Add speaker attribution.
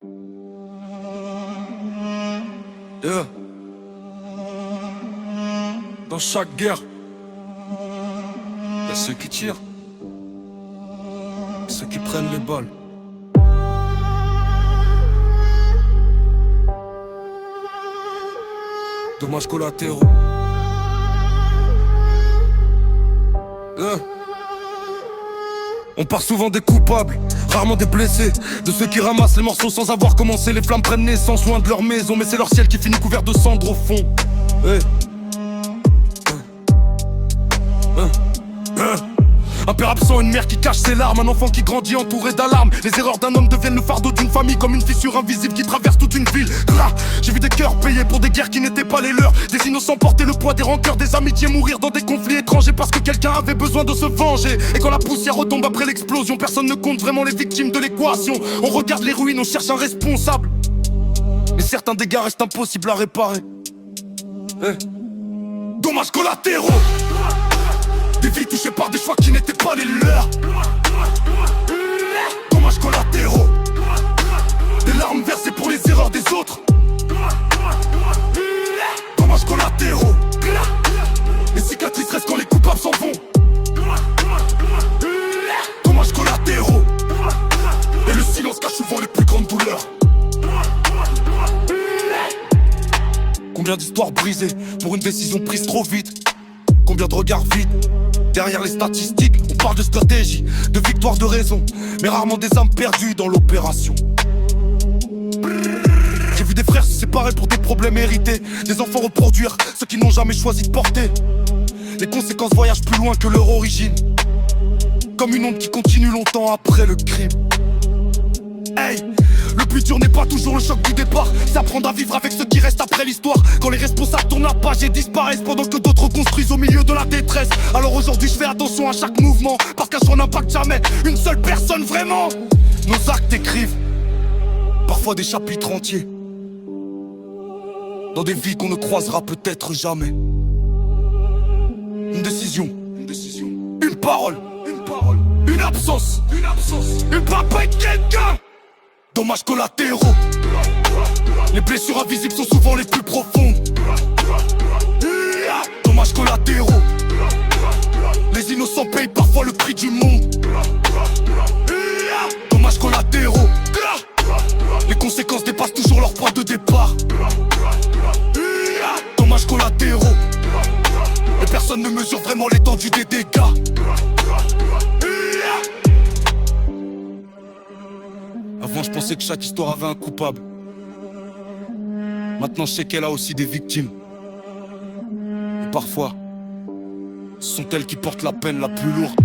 Speaker 1: Yeah. Dans chaque guerre, y'a ceux qui tirent, ceux qui prennent les balles. Dommages collatéraux. On part souvent des coupables, rarement des blessés. De ceux qui ramassent les morceaux sans avoir commencé. Les flammes prennent naissance loin de leur maison, mais c'est leur ciel qui finit couvert de cendres au fond. Un père absent, une mère qui cache ses larmes, un enfant qui grandit entouré d'alarmes. Les erreurs d'un homme deviennent le fardeau d'une famille, comme une fissure invisible qui traverse toute une ville. J'ai vu des cœurs payés pour des guerres qui n'étaient pas les leurs. Des innocents porter le poids des rancœurs, des amitiés mourir dans des conflits étrangers parce que quelqu'un avait besoin de se venger. Et quand la poussière retombe après l'explosion, personne ne compte vraiment les victimes de l'équation. On regarde les ruines, on cherche un responsable, mais certains dégâts restent impossibles à réparer. Dommages collatéraux. Des vies touchées par des choix qui n'étaient pas les leurs. Dommages collatéraux. Des larmes versées pour les erreurs des autres. Dommages collatéraux. Les cicatrices restent quand les coupables s'en vont. Dommages collatéraux. Et le silence cache souvent les plus grandes douleurs. Combien d'histoires brisées pour une décision prise trop vite. Combien de regards vides. Derrière les statistiques, on parle de stratégie, de victoire, de raison, mais rarement des âmes perdues dans l'opération. J'ai vu des frères se séparer pour des problèmes hérités, des enfants reproduire ceux qui n'ont jamais choisi de porter. Les conséquences voyagent plus loin que leur origine, comme une onde qui continue longtemps après le crime. Hey, le plus dur n'est pas toujours le choc du départ, c'est apprendre à vivre avec ce qui reste après l'histoire. Quand les responsables tournent la page et disparaissent pendant que d'autres construisent au milieu de la détresse. Alors aujourd'hui je fais attention à chaque mouvement, parce qu'un choix n'impacte jamais une seule personne vraiment. Nos actes écrivent parfois des chapitres entiers dans des vies qu'on ne croisera peut-être jamais. Une décision, une parole, une absence, une papette quelqu'un. Dommages collatéraux. Les blessures invisibles sont souvent les plus profondes. Dommages collatéraux. Les innocents payent parfois le prix du monde. Dommages collatéraux. Les conséquences dépassent toujours leur point de départ. Dommages collatéraux. Et personne ne mesure vraiment l'étendue des dégâts. Avant je pensais que chaque histoire avait un coupable. Maintenant je sais qu'elle a aussi des victimes. Et parfois, ce sont elles qui portent la peine la plus lourde.